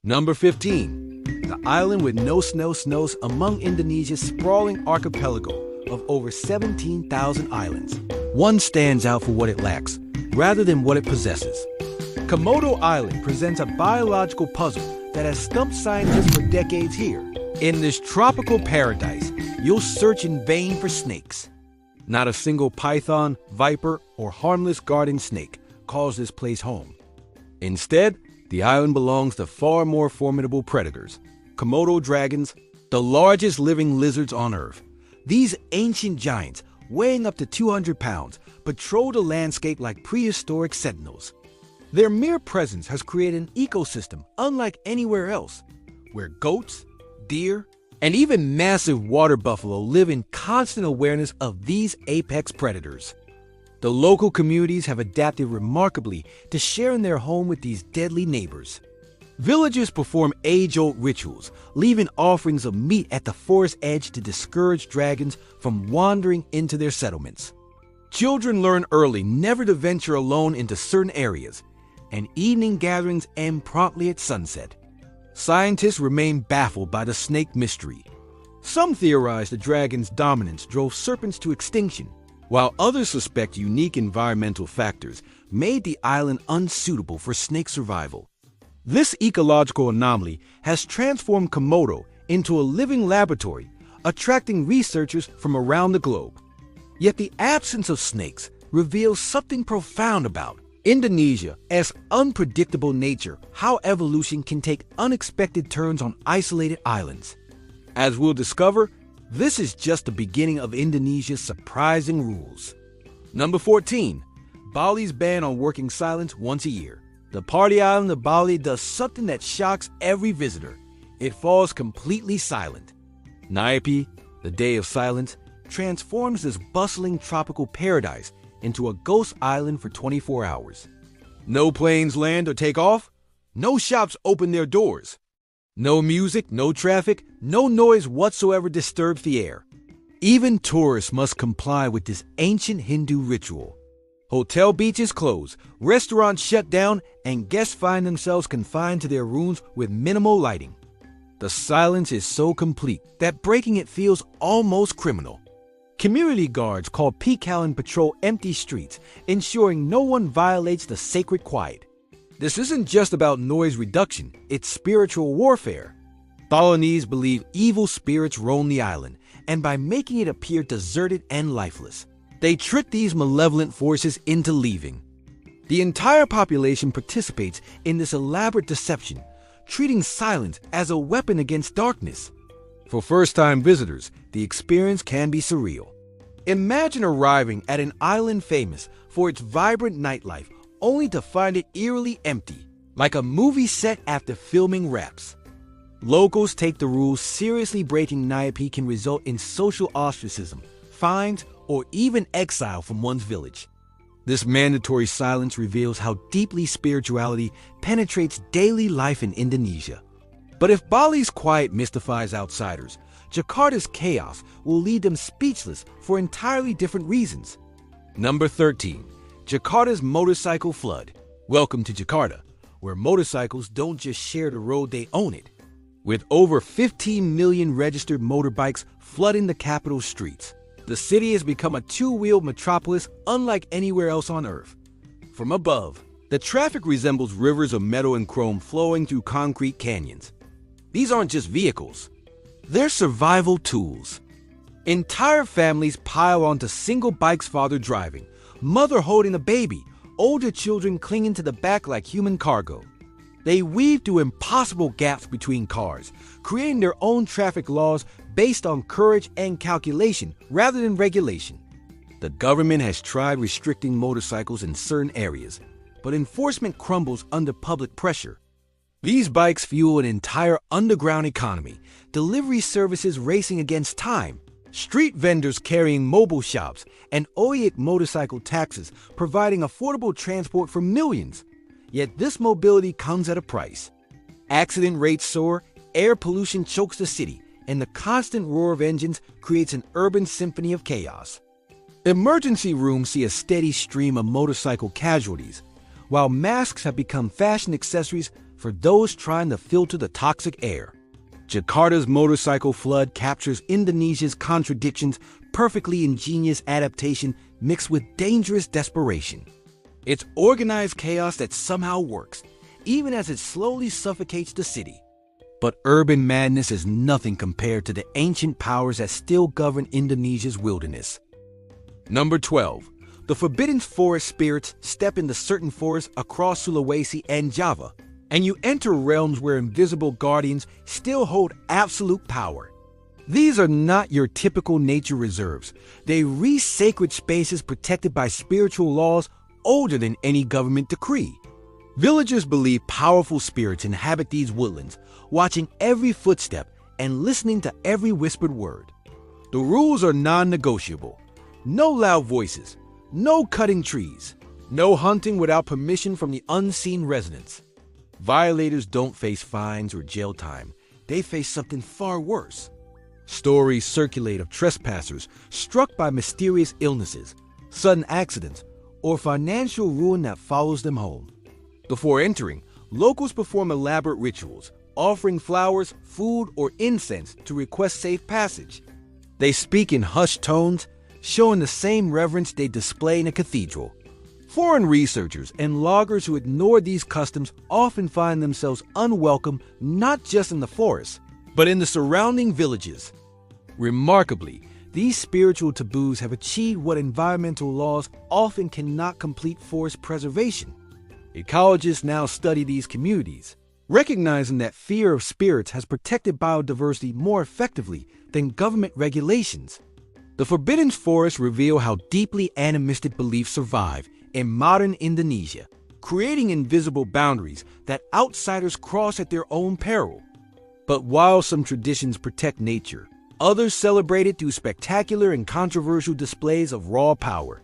Number 15. The island with no snows among Indonesia's sprawling archipelago of over 17,000 islands. One stands out for what it lacks, rather than what it possesses. Komodo Island presents a biological puzzle that has stumped scientists for decades here. In this tropical paradise, you'll search in vain for snakes. Not a single python, viper, or harmless garden snake calls this place home. Instead, the island belongs to far more formidable predators. Komodo dragons, the largest living lizards on Earth. These ancient giants, weighing up to 200 pounds, patrol the landscape like prehistoric sentinels. Their mere presence has created an ecosystem unlike anywhere else, where goats, deer, and even massive water buffalo live in constant awareness of these apex predators. The local communities have adapted remarkably to sharing their home with these deadly neighbors. Villagers perform age-old rituals, leaving offerings of meat at the forest edge to discourage dragons from wandering into their settlements. Children learn early never to venture alone into certain areas, and evening gatherings end promptly at sunset. Scientists remain baffled by the snake mystery. Some theorize the dragon's dominance drove serpents to extinction, while others suspect unique environmental factors made the island unsuitable for snake survival. This ecological anomaly has transformed Komodo into a living laboratory, attracting researchers from around the globe. Yet the absence of snakes reveals something profound about Indonesia's unpredictable nature, how evolution can take unexpected turns on isolated islands. As we'll discover, this is just the beginning of Indonesia's surprising rules. Number 14. Bali's ban on working silence once a year. The party island of Bali does something that shocks every visitor. It falls completely silent. Nyepi, the Day of Silence, transforms this bustling tropical paradise into a ghost island for 24 hours. No planes land or take off. No shops open their doors. No music, no traffic, no noise whatsoever disturbs the air. Even tourists must comply with this ancient Hindu ritual. Hotel beaches close, restaurants shut down, and guests find themselves confined to their rooms with minimal lighting. The silence is so complete that breaking it feels almost criminal. Community guards called Pikalan patrol empty streets, ensuring no one violates the sacred quiet. This isn't just about noise reduction, it's spiritual warfare. Balinese believe evil spirits roam the island, and by making it appear deserted and lifeless, they trick these malevolent forces into leaving. The entire population participates in this elaborate deception, treating silence as a weapon against darkness. For first-time visitors, the experience can be surreal. Imagine arriving at an island famous for its vibrant nightlife, only to find it eerily empty, like a movie set after filming wraps. Locals take the rules seriously. Breaking Nyepi can result in social ostracism, fines, or even exile from one's village. This mandatory silence reveals how deeply spirituality penetrates daily life in Indonesia. But if Bali's quiet mystifies outsiders, Jakarta's chaos will leave them speechless for entirely different reasons. Number 13. Jakarta's motorcycle flood. Welcome to Jakarta, where motorcycles don't just share the road, they own it. With over 15 million registered motorbikes flooding the capital's streets, the city has become a two-wheeled metropolis unlike anywhere else on Earth. From above, the traffic resembles rivers of metal and chrome flowing through concrete canyons. These aren't just vehicles, they're survival tools. Entire families pile onto single bikes, father driving, mother holding a baby, older children clinging to the back like human cargo. They weave through impossible gaps between cars, creating their own traffic laws based on courage and calculation rather than regulation. The government has tried restricting motorcycles in certain areas, but enforcement crumbles under public pressure. These bikes fuel an entire underground economy, delivery services racing against time, street vendors carrying mobile shops, and OEIC motorcycle taxes providing affordable transport for millions. Yet this mobility comes at a price. Accident rates soar, air pollution chokes the city, and the constant roar of engines creates an urban symphony of chaos. Emergency rooms see a steady stream of motorcycle casualties. While masks have become fashion accessories, for those trying to filter the toxic air. Jakarta's motorcycle flood captures Indonesia's contradictions, perfectly ingenious adaptation mixed with dangerous desperation. It's organized chaos that somehow works, even as it slowly suffocates the city. But urban madness is nothing compared to the ancient powers that still govern Indonesia's wilderness. Number 12. The forbidden forest spirits step into certain forests across Sulawesi and Java, and you enter realms where invisible guardians still hold absolute power. These are not your typical nature reserves. They reach sacred spaces protected by spiritual laws older than any government decree. Villagers believe powerful spirits inhabit these woodlands, watching every footstep and listening to every whispered word. The rules are non-negotiable. No loud voices, no cutting trees, no hunting without permission from the unseen residents. Violators don't face fines or jail time. They face something far worse. Stories circulate of trespassers struck by mysterious illnesses, sudden accidents, or financial ruin that follows them home. Before entering, locals perform elaborate rituals, offering flowers, food, or incense to request safe passage. They speak in hushed tones, showing the same reverence they display in a cathedral. Foreign researchers and loggers who ignore these customs often find themselves unwelcome not just in the forest, but in the surrounding villages. Remarkably, these spiritual taboos have achieved what environmental laws often cannot complete: forest preservation. Ecologists now study these communities, recognizing that fear of spirits has protected biodiversity more effectively than government regulations. The forbidden forests reveal how deeply animistic beliefs survive in modern Indonesia, creating invisible boundaries that outsiders cross at their own peril. But while some traditions protect nature, others celebrate it through spectacular and controversial displays of raw power.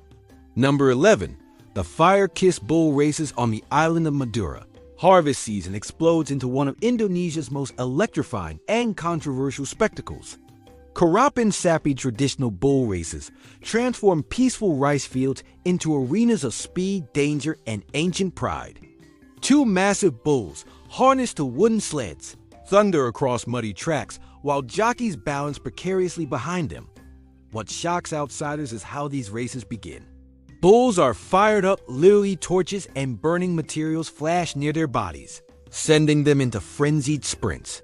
Number 11. The fire-kissed bull races on the island of Madura. Harvest season explodes into one of Indonesia's most electrifying and controversial spectacles. Karapan-sapi traditional bull races transform peaceful rice fields into arenas of speed, danger, and ancient pride. Two massive bulls, harnessed to wooden sleds, thunder across muddy tracks while jockeys balance precariously behind them. What shocks outsiders is how these races begin. Bulls are fired up, literally torches and burning materials flash near their bodies, sending them into frenzied sprints.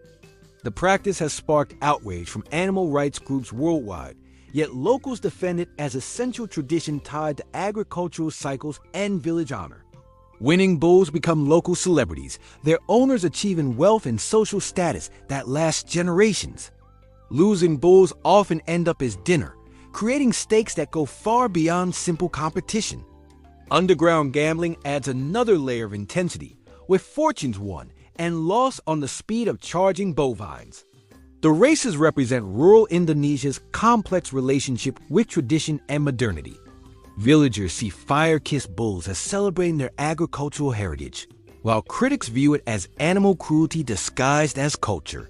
The practice has sparked outrage from animal rights groups worldwide, yet locals defend it as a central tradition tied to agricultural cycles and village honor. Winning bulls become local celebrities, their owners achieving wealth and social status that lasts generations. Losing bulls often end up as dinner, creating stakes that go far beyond simple competition. Underground gambling adds another layer of intensity, with fortunes won and lost on the speed of charging bovines. The races represent rural Indonesia's complex relationship with tradition and modernity. Villagers see fire-kissed bulls as celebrating their agricultural heritage, while critics view it as animal cruelty disguised as culture.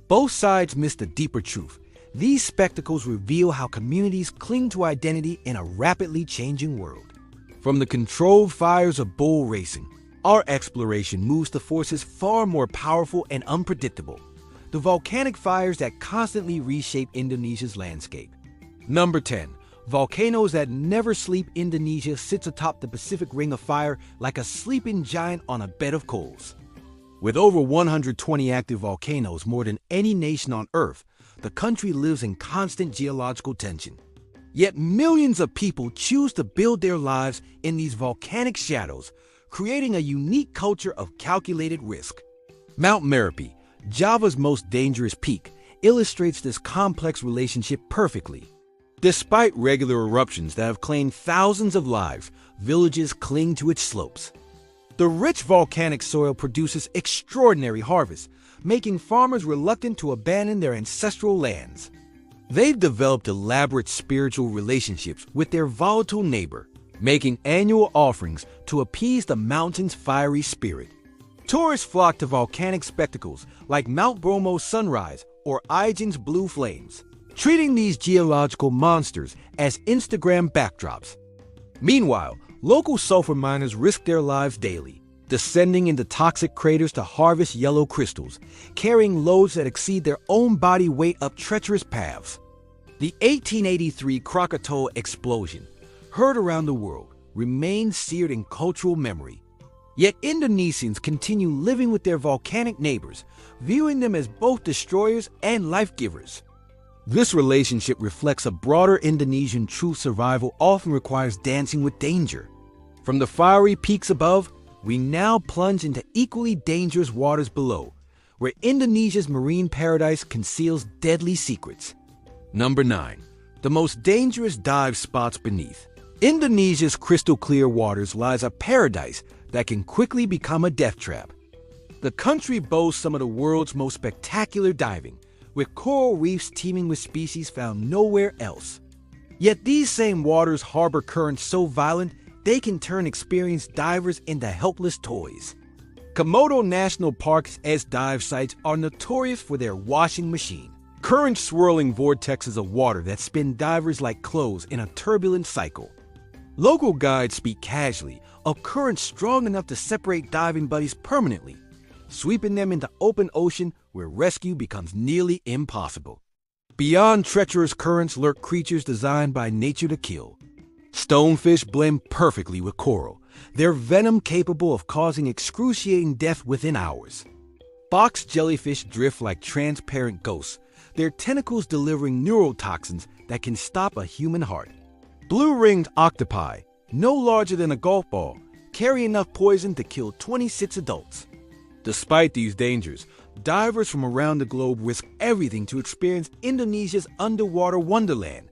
Both sides miss the deeper truth. These spectacles reveal how communities cling to identity in a rapidly changing world. From the controlled fires of bull racing, our exploration moves to forces far more powerful and unpredictable: the volcanic fires that constantly reshape Indonesia's landscape. Number 10. Volcanoes that never sleep. Indonesia sits atop the Pacific Ring of Fire like a sleeping giant on a bed of coals. With over 120 active volcanoes, more than any nation on Earth, the country lives in constant geological tension. Yet millions of people choose to build their lives in these volcanic shadows, creating a unique culture of calculated risk. Mount Merapi, Java's most dangerous peak, illustrates this complex relationship perfectly. Despite regular eruptions that have claimed thousands of lives, villages cling to its slopes. The rich volcanic soil produces extraordinary harvests, making farmers reluctant to abandon their ancestral lands. They've developed elaborate spiritual relationships with their volatile neighbor, making annual offerings to appease the mountain's fiery spirit. Tourists flock to volcanic spectacles like Mount Bromo's sunrise or Ijen's blue flames, treating these geological monsters as Instagram backdrops. Meanwhile, local sulfur miners risk their lives daily, descending into toxic craters to harvest yellow crystals, carrying loads that exceed their own body weight up treacherous paths. The 1883 Krakatoa explosion, heard around the world, remains seared in cultural memory. Yet Indonesians continue living with their volcanic neighbors, viewing them as both destroyers and life-givers. This relationship reflects a broader Indonesian truth: survival often requires dancing with danger. From the fiery peaks above, we now plunge into equally dangerous waters below, where Indonesia's marine paradise conceals deadly secrets. Number 9. The most dangerous dive spots beneath. Indonesia's crystal-clear waters lies a paradise that can quickly become a death trap. The country boasts some of the world's most spectacular diving, with coral reefs teeming with species found nowhere else. Yet these same waters harbor currents so violent they can turn experienced divers into helpless toys. Komodo National Park's dive sites are notorious for their washing machine, current-swirling vortexes of water that spin divers like clothes in a turbulent cycle. Local guides speak casually of currents strong enough to separate diving buddies permanently, sweeping them into open ocean where rescue becomes nearly impossible. Beyond treacherous currents lurk creatures designed by nature to kill. Stonefish blend perfectly with coral, their venom capable of causing excruciating death within hours. Box jellyfish drift like transparent ghosts, their tentacles delivering neurotoxins that can stop a human heart. Blue-ringed octopi, no larger than a golf ball, carry enough poison to kill 26 adults. Despite these dangers, divers from around the globe risk everything to experience Indonesia's underwater wonderland.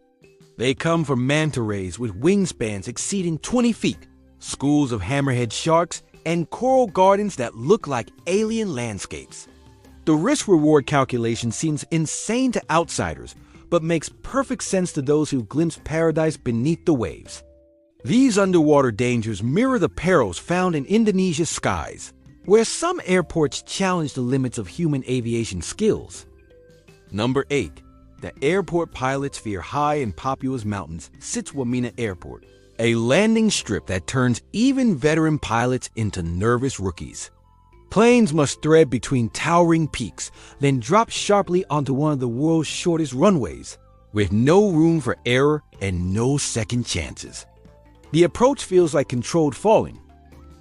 They come from manta rays with wingspans exceeding 20 feet, schools of hammerhead sharks, and coral gardens that look like alien landscapes. The risk-reward calculation seems insane to outsiders, but makes perfect sense to those who glimpse paradise beneath the waves. These underwater dangers mirror the perils found in Indonesia's skies, where some airports challenge the limits of human aviation skills. Number 8. The airport pilots fear high in Papua's mountains sits Wamena Airport, a landing strip that turns even veteran pilots into nervous rookies. Planes must thread between towering peaks, then drop sharply onto one of the world's shortest runways, with no room for error and no second chances. The approach feels like controlled falling.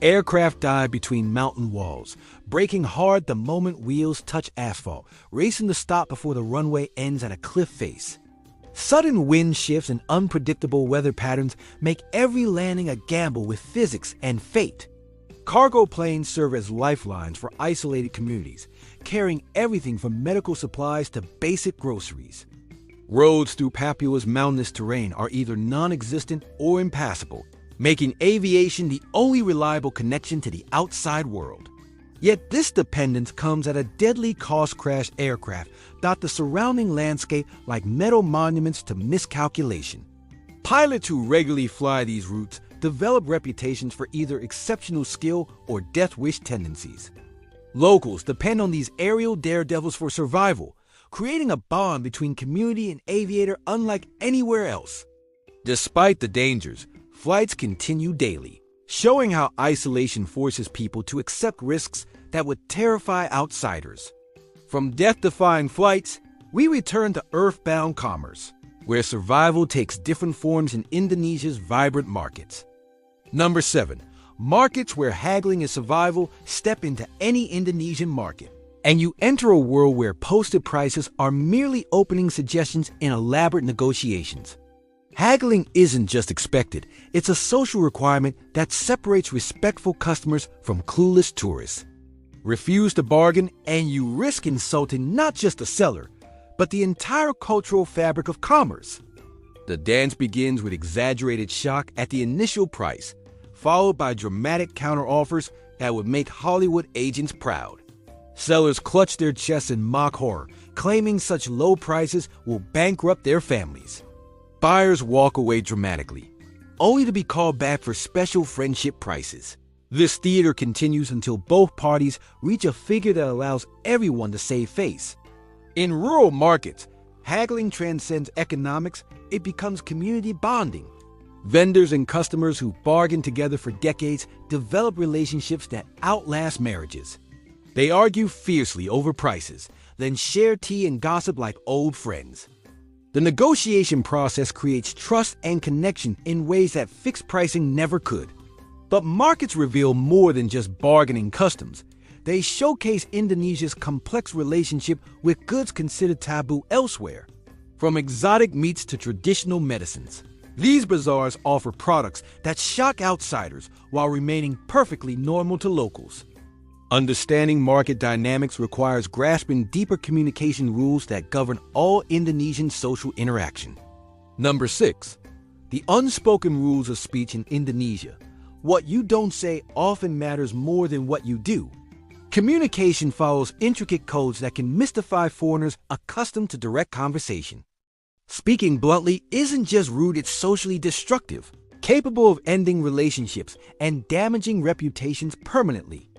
Aircraft dive between mountain walls, braking hard the moment wheels touch asphalt, racing to stop before the runway ends at a cliff face. Sudden wind shifts and unpredictable weather patterns make every landing a gamble with physics and fate. Cargo planes serve as lifelines for isolated communities, carrying everything from medical supplies to basic groceries. Roads through Papua's mountainous terrain are either non-existent or impassable, making aviation the only reliable connection to the outside world. Yet this dependence comes at a deadly cost-crash. Aircraft dot the surrounding landscape like metal monuments to miscalculation. Pilots who regularly fly these routes develop reputations for either exceptional skill or death wish tendencies. Locals depend on these aerial daredevils for survival, creating a bond between community and aviator unlike anywhere else. Despite the dangers, flights continue daily, showing how isolation forces people to accept risks that would terrify outsiders. From death-defying flights, we return to earthbound commerce, where survival takes different forms in Indonesia's vibrant markets. Number 7. Markets where haggling is survival. Step into any Indonesian market, and you enter a world where posted prices are merely opening suggestions in elaborate negotiations. Haggling isn't just expected, it's a social requirement that separates respectful customers from clueless tourists. Refuse to bargain, and you risk insulting not just the seller, but the entire cultural fabric of commerce. The dance begins with exaggerated shock at the initial price, followed by dramatic counteroffers that would make Hollywood agents proud. Sellers clutch their chests in mock horror, claiming such low prices will bankrupt their families. Buyers walk away dramatically, only to be called back for special friendship prices. This theater continues until both parties reach a figure that allows everyone to save face. In rural markets, haggling transcends economics, it becomes community bonding. Vendors and customers who bargain together for decades develop relationships that outlast marriages. They argue fiercely over prices, then share tea and gossip like old friends. The negotiation process creates trust and connection in ways that fixed pricing never could. But markets reveal more than just bargaining customs. They showcase Indonesia's complex relationship with goods considered taboo elsewhere, from exotic meats to traditional medicines. These bazaars offer products that shock outsiders while remaining perfectly normal to locals. Understanding market dynamics requires grasping deeper communication rules that govern all Indonesian social interaction. Number 6. The unspoken rules of speech in Indonesia. What you don't say often matters more than what you do. Communication follows intricate codes that can mystify foreigners accustomed to direct conversation. Speaking bluntly isn't just rude, it's socially destructive, capable of ending relationships and damaging reputations permanently.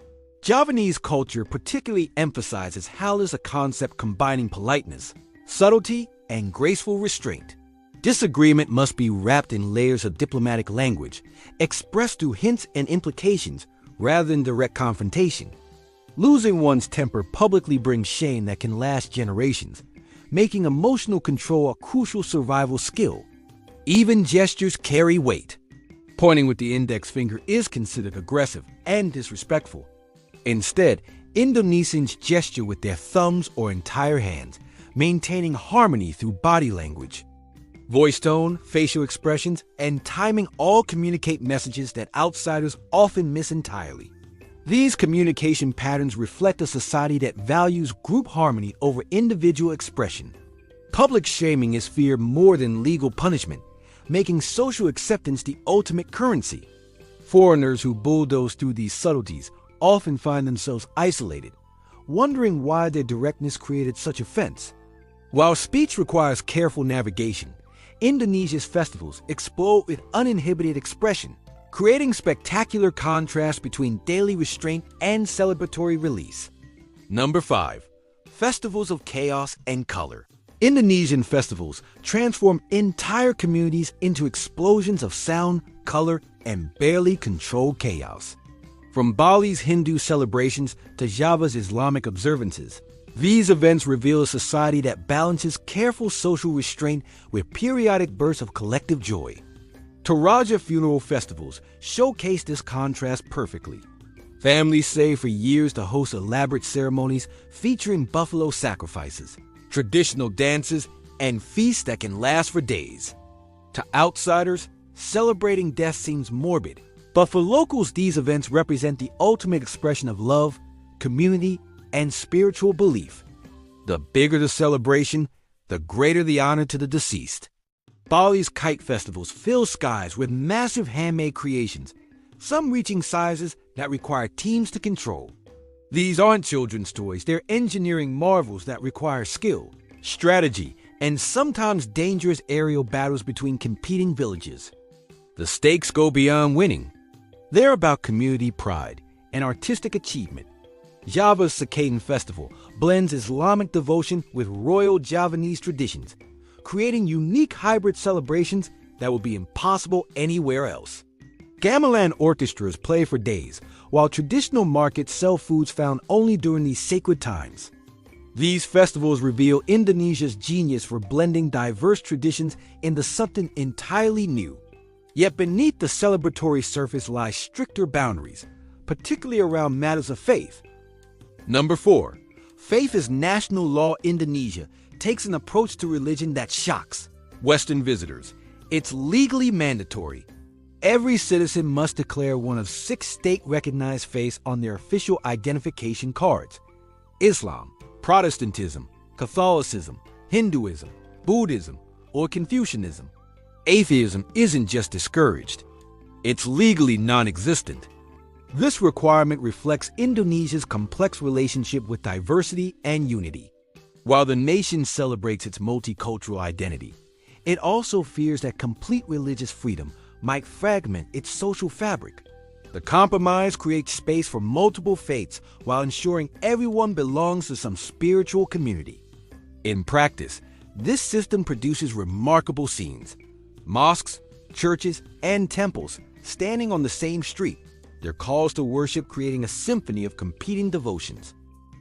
Javanese culture particularly emphasizes halas, a concept combining politeness, subtlety, and graceful restraint. Disagreement must be wrapped in layers of diplomatic language, expressed through hints and implications rather than direct confrontation. Losing one's temper publicly brings shame that can last generations, making emotional control a crucial survival skill. Even gestures carry weight. Pointing with the index finger is considered aggressive and disrespectful. Instead, Indonesians gesture with their thumbs or entire hands, maintaining harmony through body language. Voice tone, facial expressions, and timing all communicate messages that outsiders often miss entirely. These communication patterns reflect a society that values group harmony over individual expression. Public shaming is feared more than legal punishment, making social acceptance the ultimate currency. Foreigners who bulldoze through these subtleties often find themselves isolated, wondering why their directness created such offense. While speech requires careful navigation, Indonesia's festivals explode with uninhibited expression, creating spectacular contrast between daily restraint and celebratory release. Number 5. Festivals of chaos and color. Indonesian festivals transform entire communities into explosions of sound, color, and barely controlled chaos. From Bali's Hindu celebrations to Java's Islamic observances, these events reveal a society that balances careful social restraint with periodic bursts of collective joy. Toraja funeral festivals showcase this contrast perfectly. Families save for years to host elaborate ceremonies featuring buffalo sacrifices, traditional dances, and feasts that can last for days. To outsiders, celebrating death seems morbid, but for locals, these events represent the ultimate expression of love, community, and spiritual belief. The bigger the celebration, the greater the honor to the deceased. Bali's kite festivals fill skies with massive handmade creations, some reaching sizes that require teams to control. These aren't children's toys, they're engineering marvels that require skill, strategy, and sometimes dangerous aerial battles between competing villages. The stakes go beyond winning. They're about community pride and artistic achievement. Java's Cicadan Festival blends Islamic devotion with royal Javanese traditions, creating unique hybrid celebrations that will be impossible anywhere else. Gamelan orchestras play for days, while traditional markets sell foods found only during these sacred times. These festivals reveal Indonesia's genius for blending diverse traditions into something entirely new. Yet beneath the celebratory surface lie stricter boundaries, particularly around matters of faith. Number 4. Faith as national law. Indonesia takes an approach to religion that shocks Western visitors. It's legally mandatory. Every citizen must declare one of 6 state-recognized faiths on their official identification cards: Islam, Protestantism, Catholicism, Hinduism, Buddhism, or Confucianism. Atheism isn't just discouraged, it's legally non-existent. This requirement reflects Indonesia's complex relationship with diversity and unity. While the nation celebrates its multicultural identity, it also fears that complete religious freedom might fragment its social fabric. The compromise creates space for multiple faiths while ensuring everyone belongs to some spiritual community. In practice, this system produces remarkable scenes. Mosques, churches, and temples standing on the same street, their calls to worship creating a symphony of competing devotions.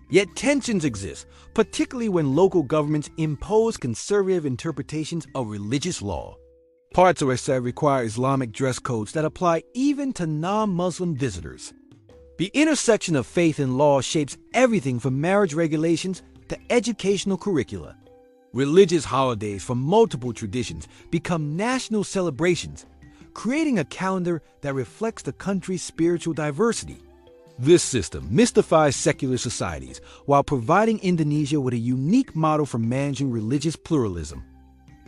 Yet tensions exist, particularly when local governments impose conservative interpretations of religious law. Parts of West require Islamic dress codes that apply even to non-Muslim visitors. The intersection of faith and law shapes everything from marriage regulations to educational curricula. Religious holidays from multiple traditions become national celebrations, creating a calendar that reflects the country's spiritual diversity. This system mystifies secular societies while providing Indonesia with a unique model for managing religious pluralism.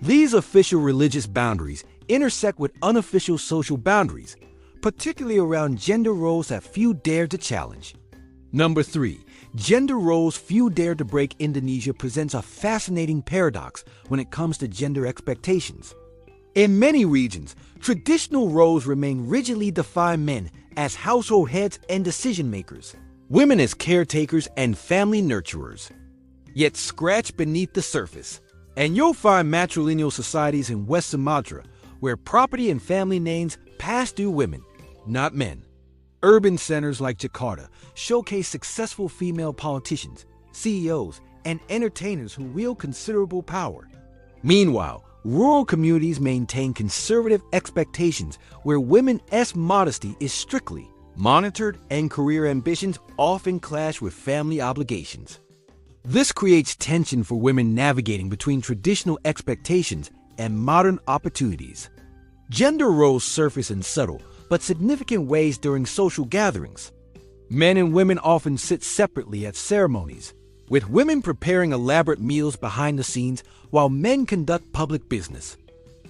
These official religious boundaries intersect with unofficial social boundaries, particularly around gender roles that few dare to challenge. Number 3. Gender roles few dare to break. Indonesia presents a fascinating paradox when it comes to gender expectations. In many regions, traditional roles remain rigidly defined: men as household heads and decision makers, women as caretakers and family nurturers. Yet scratch beneath the surface, and you'll find matrilineal societies in West Sumatra where property and family names pass through women, not men. Urban centers like Jakarta showcase successful female politicians, CEOs, and entertainers who wield considerable power. Meanwhile, rural communities maintain conservative expectations where women's modesty is strictly monitored and career ambitions often clash with family obligations. This creates tension for women navigating between traditional expectations and modern opportunities. Gender roles surface in subtle but significant ways during social gatherings. Men and women often sit separately at ceremonies, with women preparing elaborate meals behind the scenes while men conduct public business.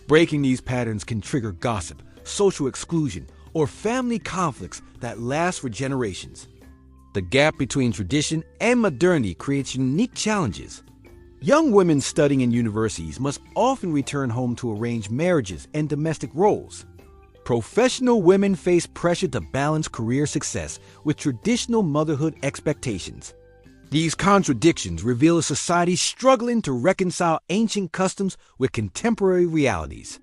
Breaking these patterns can trigger gossip, social exclusion, or family conflicts that last for generations. The gap between tradition and modernity creates unique challenges. Young women studying in universities must often return home to arrange marriages and domestic roles. Professional women face pressure to balance career success with traditional motherhood expectations. These contradictions reveal a society struggling to reconcile ancient customs with contemporary realities.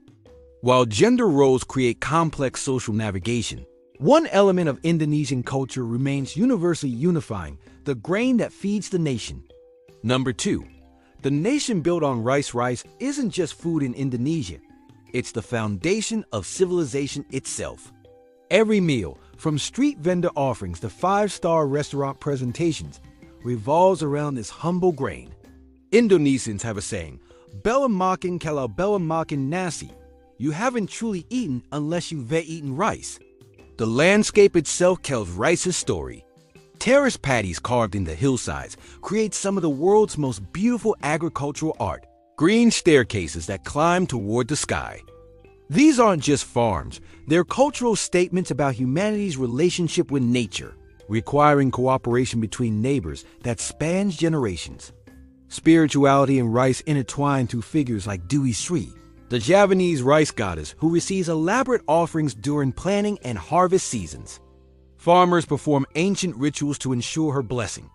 While gender roles create complex social navigation, one element of Indonesian culture remains universally unifying: the grain that feeds the nation. Number 2. The nation built on rice. Rice isn't just food in Indonesia. It's the foundation of civilization itself. Every meal, from street vendor offerings to five-star restaurant presentations, revolves around this humble grain. Indonesians have a saying, "Bella makan kalau bella makan nasi." You haven't truly eaten unless you've eaten rice. The landscape itself tells rice's story. Terrace patties carved into hillsides create some of the world's most beautiful agricultural art, green staircases that climb toward the sky. These aren't just farms, they're cultural statements about humanity's relationship with nature, requiring cooperation between neighbors that spans generations. Spirituality and rice intertwine through figures like Dewi Sri, the Javanese rice goddess who receives elaborate offerings during planting and harvest seasons. Farmers perform ancient rituals to ensure her blessing,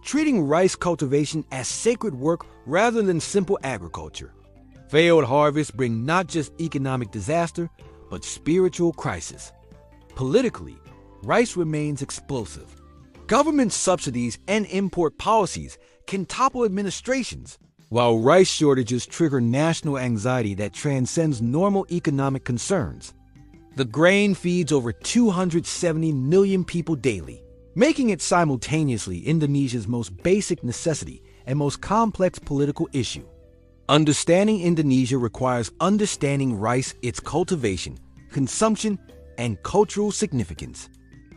treating rice cultivation as sacred work rather than simple agriculture. Failed harvests bring not just economic disaster, but spiritual crisis. Politically, rice remains explosive. Government subsidies and import policies can topple administrations, while rice shortages trigger national anxiety that transcends normal economic concerns. The grain feeds over 270 million people daily, making it simultaneously Indonesia's most basic necessity and most complex political issue. Understanding Indonesia requires understanding rice, its cultivation, consumption, and cultural significance.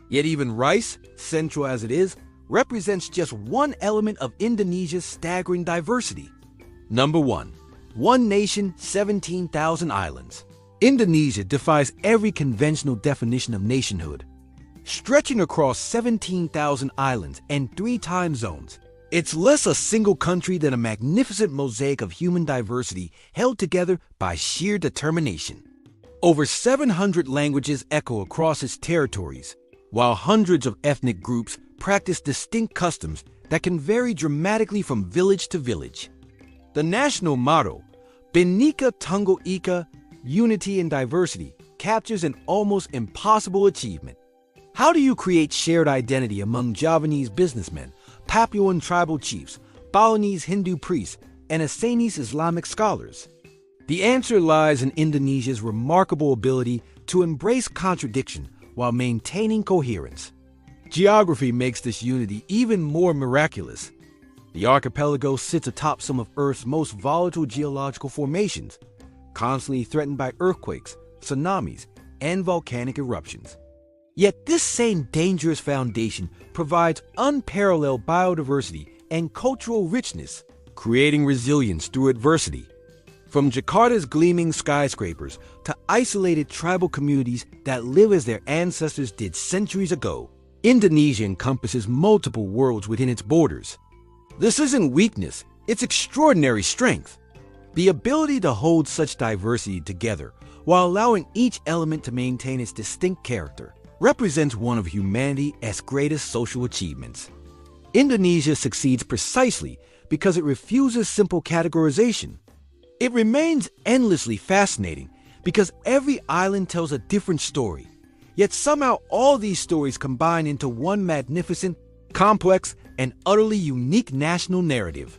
Yet even rice, central as it is, represents just one element of Indonesia's staggering diversity. Number 1. One nation, 17,000 islands. Indonesia defies every conventional definition of nationhood. Stretching across 17,000 islands and 3 time zones, it's less a single country than a magnificent mosaic of human diversity held together by sheer determination. Over 700 languages echo across its territories, while hundreds of ethnic groups practice distinct customs that can vary dramatically from village to village. The national motto, Bhinneka Tunggal Ika, unity in diversity captures an almost impossible achievement. How do you create shared identity among Javanese businessmen, Papuan tribal chiefs, Balinese Hindu priests, and Assamese Islamic scholars? The answer lies in Indonesia's remarkable ability to embrace contradiction while maintaining coherence. Geography makes this unity even more miraculous. The archipelago sits atop some of Earth's most volatile geological formations, constantly threatened by earthquakes, tsunamis, and volcanic eruptions. Yet this same dangerous foundation provides unparalleled biodiversity and cultural richness, creating resilience through adversity. From Jakarta's gleaming skyscrapers to isolated tribal communities that live as their ancestors did centuries ago, Indonesia encompasses multiple worlds within its borders. This isn't weakness, it's extraordinary strength. The ability to hold such diversity together while allowing each element to maintain its distinct character represents one of humanity's greatest social achievements. Indonesia succeeds precisely because it refuses simple categorization. It remains endlessly fascinating because every island tells a different story, yet somehow all these stories combine into one magnificent, complex, and utterly unique national narrative.